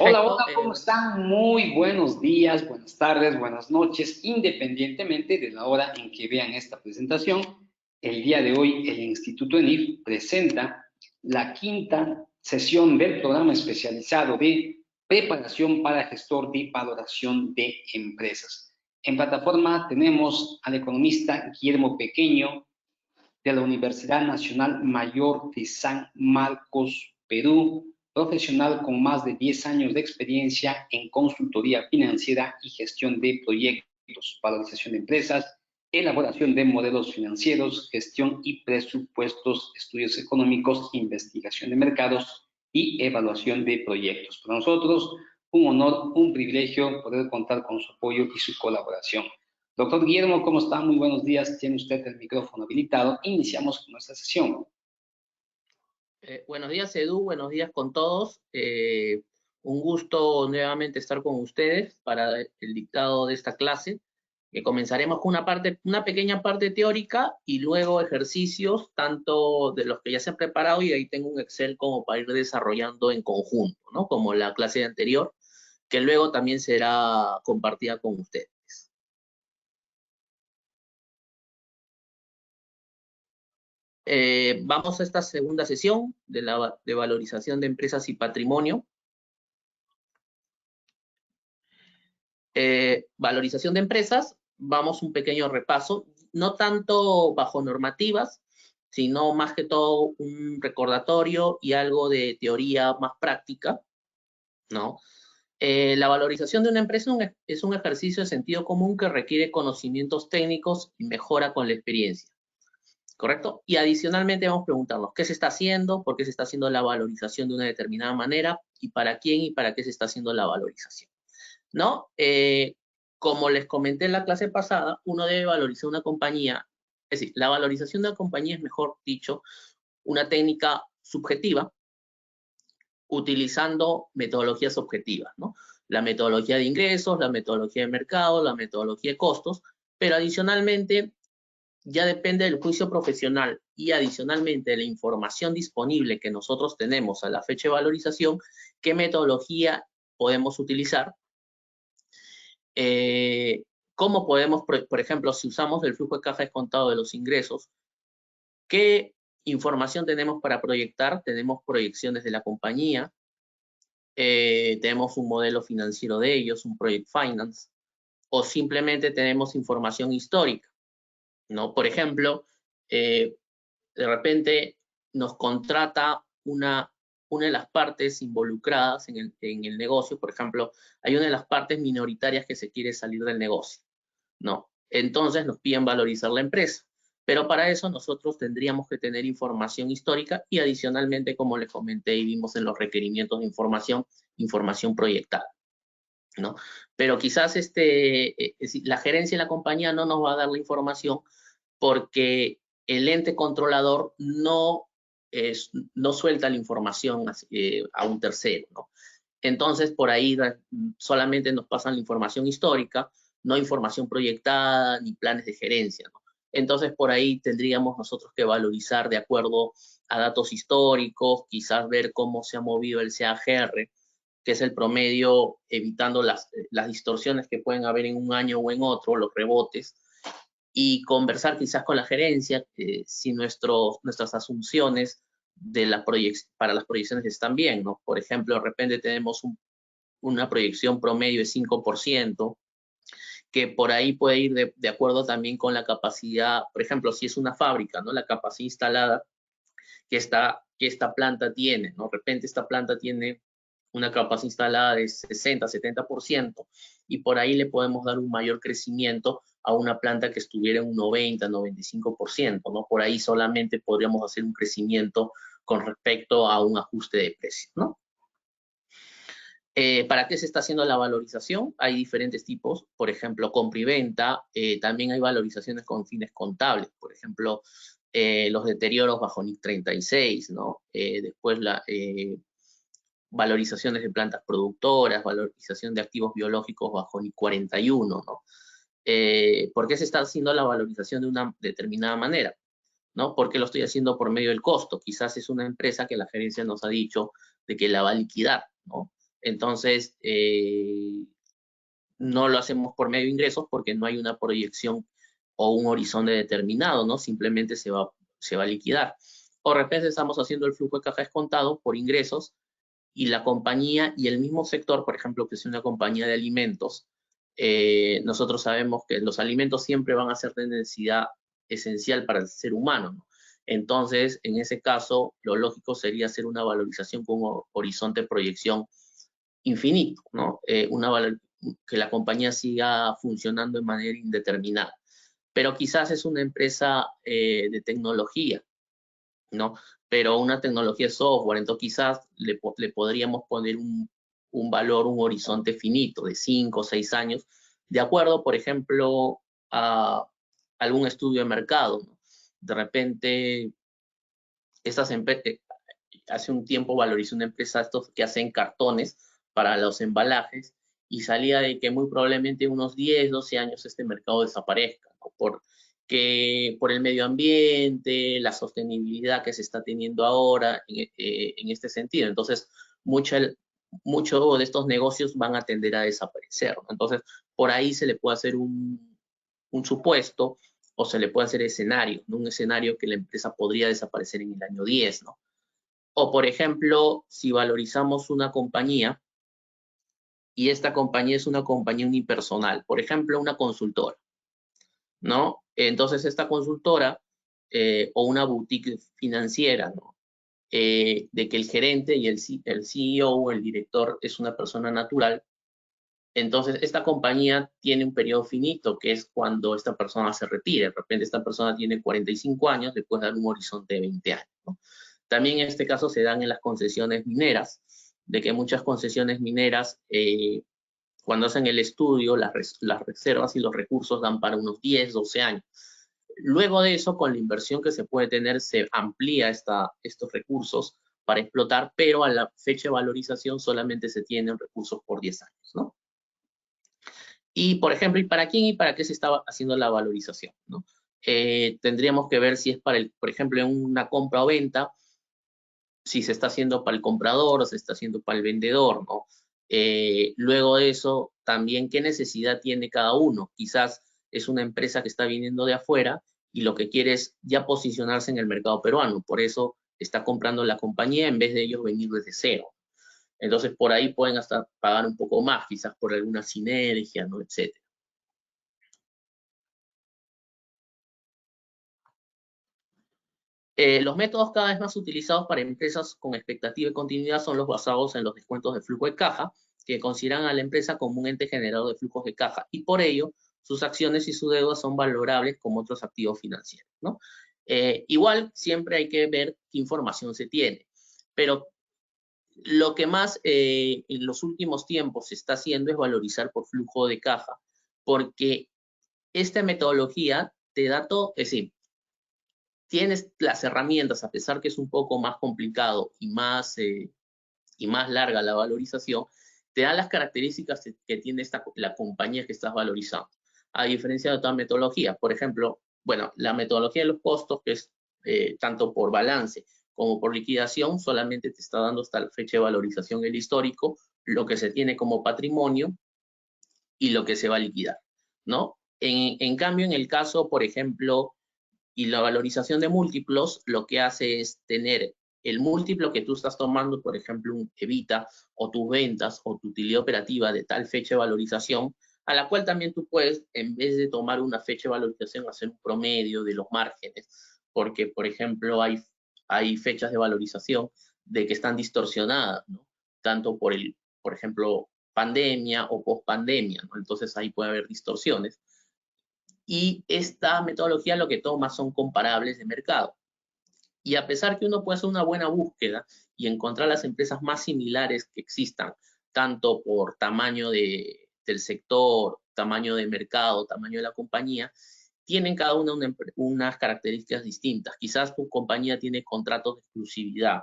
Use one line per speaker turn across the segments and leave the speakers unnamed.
Hola,
Perfecto.
hola, ¿cómo están? Muy buenos días, buenas tardes, buenas noches, independientemente de la hora en que vean esta presentación. El día de hoy, el Instituto ENIF presenta la quinta sesión del programa especializado de preparación para gestor de valoración de empresas. En plataforma tenemos al economista Guillermo Pequeño, de la Universidad Nacional Mayor de San Marcos, Perú, profesional con más de 10 años de experiencia en consultoría financiera y gestión de proyectos, valorización de empresas, elaboración de modelos financieros, gestión y presupuestos, estudios económicos, investigación de mercados y evaluación de proyectos. Para nosotros, un honor, un privilegio poder contar con su apoyo y su colaboración. Doctor Guillermo, ¿cómo está? Muy buenos días. Tiene usted el micrófono habilitado. Iniciamos con nuestra sesión.
Buenos días, Edu. Buenos días con todos. Un gusto nuevamente estar con ustedes para el dictado de esta clase, que comenzaremos con una pequeña parte teórica y luego ejercicios, tanto de los que ya se han preparado, y ahí tengo un Excel como para ir desarrollando en conjunto, ¿no? Como la clase anterior, que luego también será compartida con ustedes. Vamos a esta segunda sesión de valorización de empresas y patrimonio. Valorización de empresas, vamos un pequeño repaso, no tanto bajo normativas, sino más que todo un recordatorio y algo de teoría más práctica, ¿no? La valorización de una empresa es un ejercicio de sentido común que requiere conocimientos técnicos y mejora con la experiencia. ¿Correcto? Y adicionalmente vamos a preguntarnos qué se está haciendo, por qué se está haciendo la valorización de una determinada manera y para quién y para qué se está haciendo la valorización, ¿no? Como les comenté en la clase pasada, uno debe valorizar una compañía, es decir, la valorización de una compañía es, mejor dicho, una técnica subjetiva utilizando metodologías objetivas, ¿no? La metodología de ingresos, la metodología de mercado, la metodología de costos, pero adicionalmente ya depende del juicio profesional y adicionalmente de la información disponible que nosotros tenemos a la fecha de valorización, qué metodología podemos utilizar. ¿Cómo podemos, por ejemplo, si usamos el flujo de caja descontado de los ingresos, qué información tenemos para proyectar? Tenemos proyecciones de la compañía, tenemos un modelo financiero de ellos, un project finance, o simplemente tenemos información histórica, ¿no? Por ejemplo, de repente nos contrata una de las partes involucradas en el negocio, por ejemplo, hay una de las partes minoritarias que se quiere salir del negocio, ¿no? Entonces nos piden valorizar la empresa, pero para eso nosotros tendríamos que tener información histórica y adicionalmente, como les comenté y vimos en los requerimientos de información, información proyectada, ¿no? Pero quizás la gerencia de la compañía no nos va a dar la información porque el ente controlador no suelta la información a un tercero, ¿no? Entonces, por ahí solamente nos pasan la información histórica, no información proyectada ni planes de gerencia, ¿no? Entonces, por ahí tendríamos nosotros que valorizar de acuerdo a datos históricos, quizás ver cómo se ha movido el CAGR, que es el promedio, evitando las distorsiones que pueden haber en un año o en otro, los rebotes, y conversar quizás con la gerencia si nuestras asunciones para las proyecciones están bien, ¿no? Por ejemplo, de repente tenemos una proyección promedio de 5%, que por ahí puede ir de acuerdo también con la capacidad, por ejemplo, si es una fábrica, ¿no? La capacidad instalada que esta planta tiene, ¿no? De repente esta planta tiene una capacidad instalada de 60, 70%, y por ahí le podemos dar un mayor crecimiento a una planta que estuviera en un 90, 95%, ¿no? Por ahí solamente podríamos hacer un crecimiento con respecto a un ajuste de precios, ¿no? ¿Para qué se está haciendo la valorización? Hay diferentes tipos, por ejemplo, compra y venta, también hay valorizaciones con fines contables, por ejemplo, los deterioros bajo NIC 36, ¿no? Después valorizaciones de plantas productoras, valorización de activos biológicos bajo NIC 41, ¿no? ¿Por qué se está haciendo la valorización de una determinada manera? ¿No? Porque lo estoy haciendo por medio del costo. Quizás es una empresa que la gerencia nos ha dicho de que la va a liquidar, ¿no? Entonces, no lo hacemos por medio de ingresos porque no hay una proyección o un horizonte determinado, ¿no? Simplemente se va a liquidar. O de repente estamos haciendo el flujo de caja descontado por ingresos y la compañía y el mismo sector, por ejemplo, que es una compañía de alimentos, nosotros sabemos que los alimentos siempre van a ser de necesidad esencial para el ser humano, ¿no? Entonces, en ese caso, lo lógico sería hacer una valorización con un horizonte de proyección infinito, ¿no? Que la compañía siga funcionando de manera indeterminada. Pero quizás es una empresa de tecnología, ¿no? Pero una tecnología de software, entonces quizás le podríamos poner un valor, un horizonte finito de 5 o 6 años, de acuerdo, por ejemplo, a algún estudio de mercado, ¿no? De repente, hace un tiempo valoricé una empresa estos que hacen cartones para los embalajes y salía de que muy probablemente en unos 10, 12 años este mercado desaparezca, ¿no? Por el medio ambiente, la sostenibilidad que se está teniendo ahora en este sentido. Entonces, mucho de estos negocios van a tender a desaparecer, ¿no? Entonces, por ahí se le puede hacer un supuesto o se le puede hacer escenario, ¿no? Un escenario que la empresa podría desaparecer en el año 10, ¿no? O, por ejemplo, si valorizamos una compañía y esta compañía es una compañía unipersonal, por ejemplo, una consultora, ¿no? Entonces, esta consultora o una boutique financiera, ¿no? De que el gerente y el CEO o el director es una persona natural, entonces esta compañía tiene un periodo finito, que es cuando esta persona se retire. De repente esta persona tiene 45 años, le puede dar un horizonte de 20 años, ¿no? También en este caso se dan en las concesiones mineras, de que muchas concesiones mineras, cuando hacen el estudio, las reservas y los recursos dan para unos 10, 12 años. Luego de eso, con la inversión que se puede tener, se amplía estos recursos para explotar, pero a la fecha de valorización solamente se tienen recursos por 10 años, ¿no? Y, por ejemplo, ¿y para quién y para qué se estaba haciendo la valorización, ¿no? Tendríamos que ver si es por ejemplo, en una compra o venta, si se está haciendo para el comprador o se está haciendo para el vendedor, ¿no? Luego de eso, también qué necesidad tiene cada uno. Quizás es una empresa que está viniendo de afuera y lo que quiere es ya posicionarse en el mercado peruano. Por eso está comprando la compañía en vez de ellos venir desde cero. Entonces, por ahí pueden hasta pagar un poco más, quizás por alguna sinergia, ¿no? Etcétera. Los métodos cada vez más utilizados para empresas con expectativa de continuidad son los basados en los descuentos de flujo de caja, que consideran a la empresa como un ente generador de flujos de caja y por ello sus acciones y su deuda son valorables como otros activos financieros, ¿no? Igual siempre hay que ver qué información se tiene, pero lo que más en los últimos tiempos se está haciendo es valorizar por flujo de caja, porque esta metodología te da todo, es decir, tienes las herramientas, a pesar que es un poco más complicado y más larga la valorización, te da las características que tiene la compañía que estás valorizando. A diferencia de otra metodología, por ejemplo, bueno, la metodología de los costos, que es tanto por balance como por liquidación, solamente te está dando hasta la fecha de valorización el histórico, lo que se tiene como patrimonio y lo que se va a liquidar, ¿no? En cambio, en el caso, por ejemplo, y la valorización de múltiplos lo que hace es tener el múltiplo que tú estás tomando, por ejemplo, un EBITDA o tus ventas o tu utilidad operativa de tal fecha de valorización, a la cual también tú puedes, en vez de tomar una fecha de valorización, hacer un promedio de los márgenes, porque, por ejemplo, hay fechas de valorización de que están distorsionadas, ¿no? Tanto por ejemplo, pandemia o post-pandemia, ¿no? Entonces ahí puede haber distorsiones. Y esta metodología lo que toma son comparables de mercado. Y a pesar que uno puede hacer una buena búsqueda y encontrar las empresas más similares que existan, tanto por tamaño del sector, tamaño de mercado, tamaño de la compañía, tienen cada una unas características distintas. Quizás tu compañía tiene contratos de exclusividad,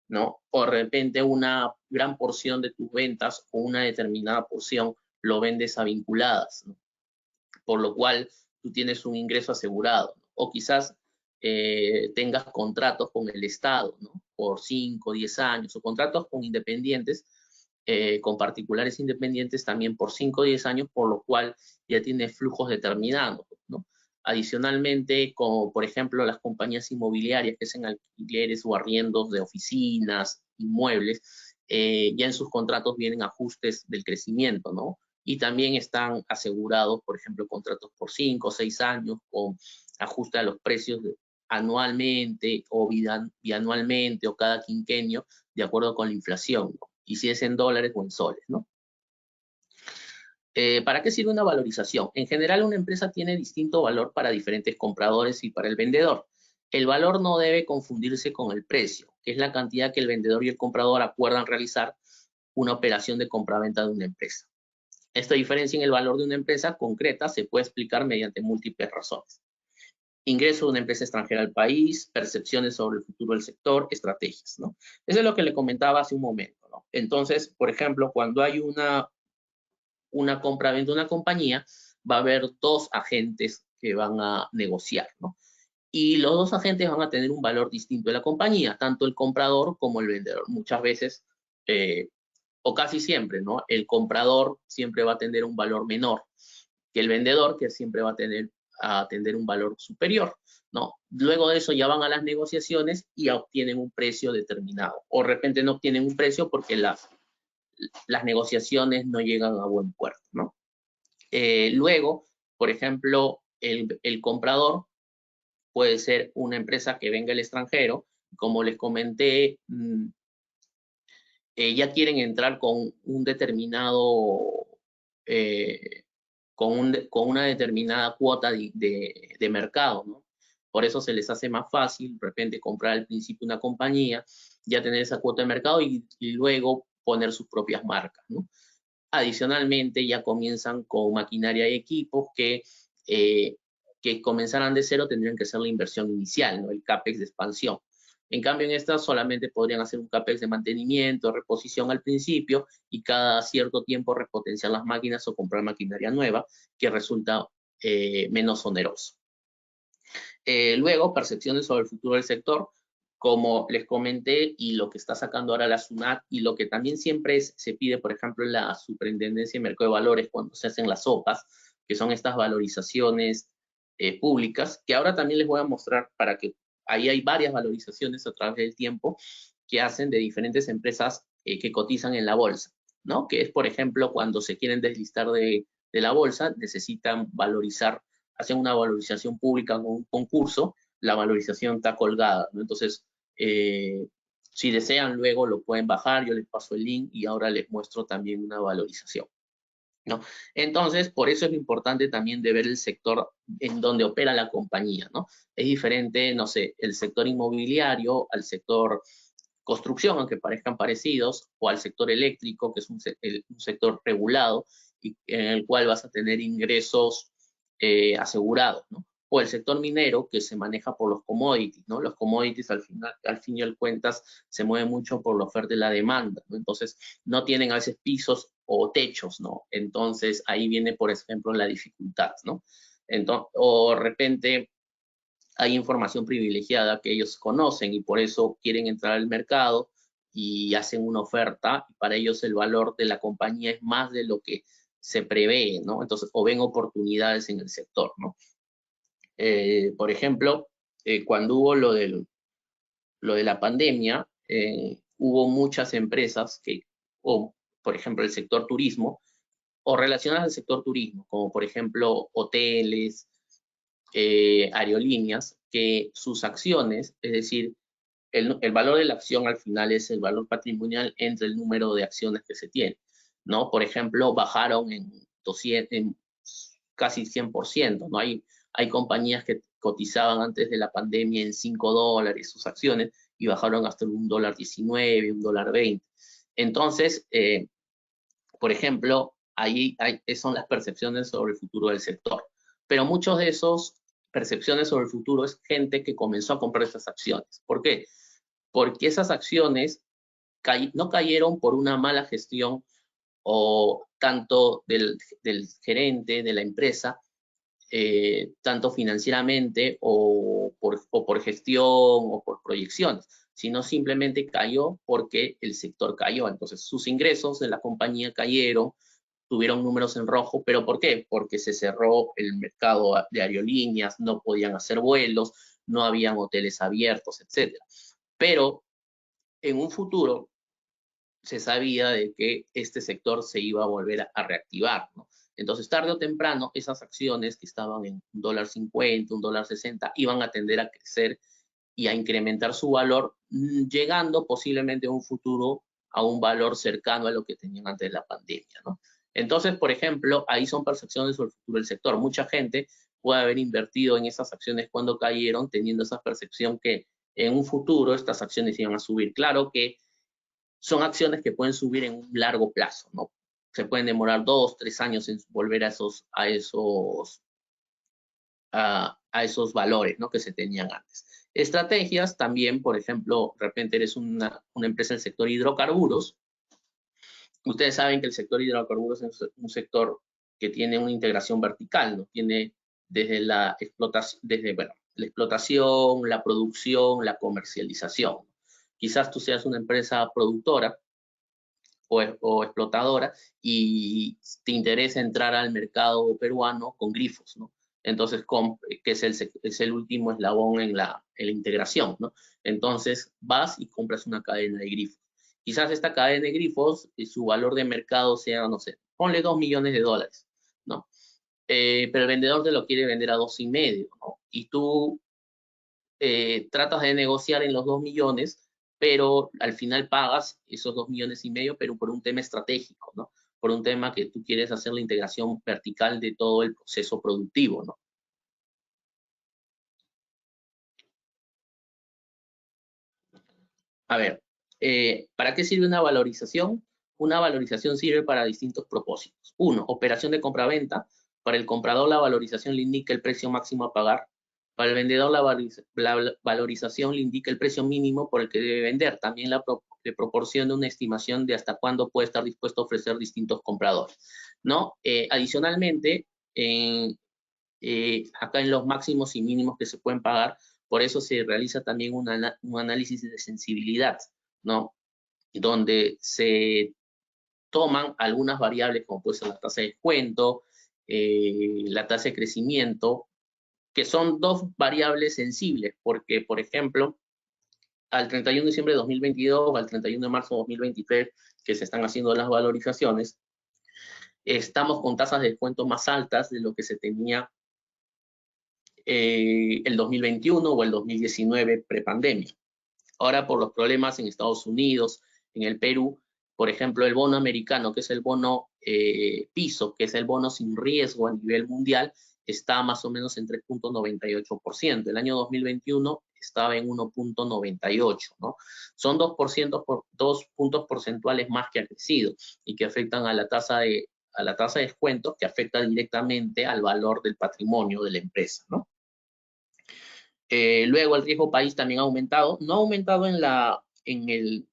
¿no? O de repente una gran porción de tus ventas o una determinada porción lo vendes a vinculadas, ¿no? Por lo cual tú tienes un ingreso asegurado, ¿no? O quizás tengas contratos con el Estado, ¿no? Por 5, 10 años, o contratos con independientes con particulares independientes también por 5 o 10 años, por lo cual ya tiene flujos determinados, ¿no? Adicionalmente, como por ejemplo las compañías inmobiliarias que hacen alquileres o arriendos de oficinas, inmuebles, ya en sus contratos vienen ajustes del crecimiento, ¿no? Y también están asegurados, por ejemplo, contratos por 5 o 6 años con ajuste a los precios anualmente o bianualmente o cada quinquenio, de acuerdo con la inflación, ¿no? Y si es en dólares o en soles, ¿no? ¿Para qué sirve una valorización? En general, una empresa tiene distinto valor para diferentes compradores y para el vendedor. El valor no debe confundirse con el precio, que es la cantidad que el vendedor y el comprador acuerdan realizar una operación de compraventa de una empresa. Esta diferencia en el valor de una empresa concreta se puede explicar mediante múltiples razones. Ingreso de una empresa extranjera al país, percepciones sobre el futuro del sector, estrategias, ¿no? Eso es lo que le comentaba hace un momento, ¿no? Entonces, por ejemplo, cuando hay una compra-venta de una compañía, va a haber dos agentes que van a negociar, ¿no? Y los dos agentes van a tener un valor distinto de la compañía, tanto el comprador como el vendedor. Muchas veces, o casi siempre, ¿no? El comprador siempre va a tener un valor menor que el vendedor, que siempre va a tener un valor superior, ¿no? Luego de eso ya van a las negociaciones y obtienen un precio determinado. O de repente no obtienen un precio porque las negociaciones no llegan a buen puerto, ¿no? Luego, por ejemplo, el comprador puede ser una empresa que venga del extranjero. Como les comenté, ya quieren entrar con un determinado, con una determinada cuota de mercado, ¿no? Por eso se les hace más fácil, de repente, comprar al principio una compañía, ya tener esa cuota de mercado y luego poner sus propias marcas, ¿no? Adicionalmente, ya comienzan con maquinaria y equipos que comenzaran de cero, tendrían que ser la inversión inicial, ¿no? El CAPEX de expansión. En cambio, en estas solamente podrían hacer un CAPEX de mantenimiento, reposición al principio y cada cierto tiempo repotenciar las máquinas o comprar maquinaria nueva, que resulta menos oneroso. Luego, percepciones sobre el futuro del sector. Como les comenté, y lo que está sacando ahora la SUNAT, y lo que también siempre se pide, por ejemplo, en la Superintendencia de Mercado de Valores, cuando se hacen las OPAs, que son estas valorizaciones públicas, que ahora también les voy a mostrar para que ahí hay varias valorizaciones a través del tiempo que hacen de diferentes empresas que cotizan en la bolsa, ¿no? Que es, por ejemplo, cuando se quieren deslistar de la bolsa, necesitan valorizar, hacen una valorización pública con un concurso, la valorización está colgada, ¿no? Entonces, si desean, luego lo pueden bajar, yo les paso el link y ahora les muestro también una valorización, ¿no? Entonces, por eso es lo importante también de ver el sector en donde opera la compañía, ¿no? Es diferente, no sé, el sector inmobiliario al sector construcción, aunque parezcan parecidos, o al sector eléctrico, que es un sector regulado y en el cual vas a tener ingresos asegurados, ¿no? O el sector minero, que se maneja por los commodities, ¿no? Los commodities al fin y al cuentas se mueven mucho por la oferta y la demanda, ¿no? Entonces, no tienen a veces pisos o techos, ¿no? Entonces, ahí viene, por ejemplo, la dificultad, ¿no? Entonces, o de repente hay información privilegiada que ellos conocen y por eso quieren entrar al mercado y hacen una oferta, y para ellos el valor de la compañía es más de lo que se prevé, ¿no? Entonces, o ven oportunidades en el sector, ¿no? Por ejemplo, cuando hubo lo de la pandemia, hubo muchas empresas o por ejemplo, el sector turismo, o relacionadas al sector turismo, como por ejemplo hoteles, aerolíneas, que sus acciones, es decir, el valor de la acción al final es el valor patrimonial entre el número de acciones que se tiene, ¿no? Por ejemplo, bajaron en casi 100%, ¿no? Hay compañías que cotizaban antes de la pandemia en $5 sus acciones y bajaron hasta $1.19, $1.20. Entonces, por ejemplo, ahí son las percepciones sobre el futuro del sector. Pero muchos de esos percepciones sobre el futuro es gente que comenzó a comprar esas acciones. ¿Por qué? Porque esas acciones no cayeron por una mala gestión o tanto del gerente de la empresa, tanto financieramente o por gestión o por proyecciones, sino simplemente cayó porque el sector cayó. Entonces, sus ingresos de la compañía cayeron, tuvieron números en rojo, ¿pero por qué? Porque se cerró el mercado de aerolíneas, no podían hacer vuelos, no habían hoteles abiertos, etc. Pero en un futuro se sabía de que este sector se iba a volver a reactivar, ¿no? Entonces, tarde o temprano, esas acciones que estaban en $1.50, $1.60, iban a tender a crecer y a incrementar su valor, llegando posiblemente en un futuro a un valor cercano a lo que tenían antes de la pandemia, ¿no? Entonces, por ejemplo, ahí son percepciones sobre el futuro del sector. Mucha gente puede haber invertido en esas acciones cuando cayeron, teniendo esa percepción que en un futuro estas acciones iban a subir. Claro que son acciones que pueden subir en un largo plazo, ¿no? Se pueden demorar 2, 3 años en volver a esos valores, ¿no?, que se tenían antes. Estrategias también, por ejemplo, de repente eres una empresa del sector hidrocarburos. Ustedes saben que el sector hidrocarburos es un sector que tiene una integración vertical, ¿no? Tiene desde la explotación, la producción, la comercialización. Quizás tú seas una empresa productora o explotadora y te interesa entrar al mercado peruano con grifos, ¿no? Entonces, que es el último eslabón en la integración, ¿no? Entonces, vas y compras una cadena de grifos. Quizás esta cadena de grifos, su valor de mercado sea, no sé, ponle $2 millones, ¿no? Pero el vendedor te lo quiere vender a 2,5, ¿no? Y tú tratas de negociar en los 2 millones, pero al final pagas esos 2,5 millones, pero por un tema estratégico, ¿no? Por un tema que tú quieres hacer la integración vertical de todo el proceso productivo, ¿no? A ver, ¿para qué sirve una valorización? Una valorización sirve para distintos propósitos. Uno, operación de compra-venta. Para el comprador, la valorización le indica el precio máximo a pagar. Para el vendedor, la valorización le indica el precio mínimo por el que debe vender. También le proporciona una estimación de hasta cuándo puede estar dispuesto a ofrecer distintos compradores, ¿no? Adicionalmente, acá en los máximos y mínimos que se pueden pagar, por eso se realiza también un análisis de sensibilidad, ¿no? Donde se toman algunas variables como puede ser la tasa de descuento, la tasa de crecimiento, que son dos variables sensibles, porque, por ejemplo, al 31 de diciembre de 2022, al 31 de marzo de 2023, que se están haciendo las valorizaciones, estamos con tasas de descuento más altas de lo que se tenía el 2021 o el 2019 prepandemia. Ahora, por los problemas en Estados Unidos, en el Perú, por ejemplo, el bono americano, que es el bono piso, que es el bono sin riesgo a nivel mundial, está más o menos en 3,98%. El año 2021 estaba en 1,98, ¿no? Son 2 puntos porcentuales más que ha crecido y que afectan a la tasa de descuento, que afecta directamente al valor del patrimonio de la empresa, ¿no? Luego el riesgo país también ha aumentado, no ha aumentado en el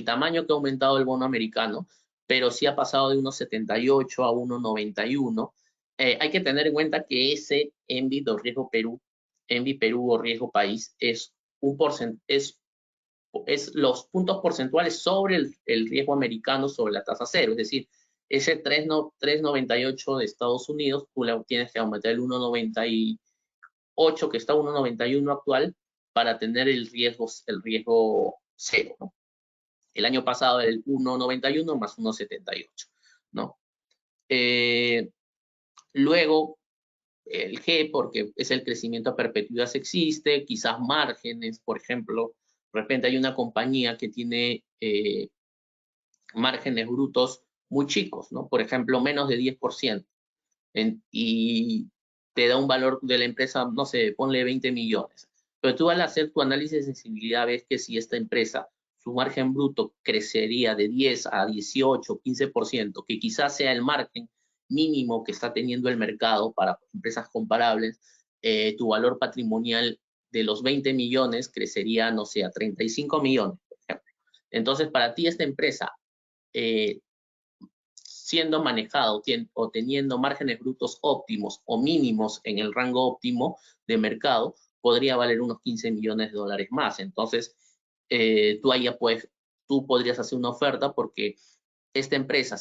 tamaño que ha aumentado el bono americano, pero sí ha pasado de 1,78 a 1,91. Hay que tener en cuenta que ese ENVI o riesgo Perú, ENVI Perú o riesgo país es los puntos porcentuales sobre el riesgo americano sobre la tasa cero, es decir, ese 3,98 de Estados Unidos, tú le tienes que aumentar el 1,98 que está 1,91 actual para tener el riesgo cero, ¿no? El año pasado era el 1,91 más 1,78, ¿no? Luego, el G, porque es el crecimiento a perpetuidad existe, quizás márgenes, por ejemplo, de repente hay una compañía que tiene márgenes brutos muy chicos, ¿no? Por ejemplo, menos de 10%, y te da un valor de la empresa, no sé, ponle 20 millones. Pero tú al hacer tu análisis de sensibilidad ves que si esta empresa, su margen bruto crecería de 10 a 18, 15%, que quizás sea el margen mínimo que está teniendo el mercado para empresas comparables, tu valor patrimonial de los 20 millones crecería, no sé, a 35 millones, por ejemplo. Entonces, para ti esta empresa, siendo manejado o teniendo márgenes brutos óptimos o mínimos en el rango óptimo de mercado, podría valer unos 15 millones de dólares más. Entonces, tú podrías hacer una oferta porque esta empresa,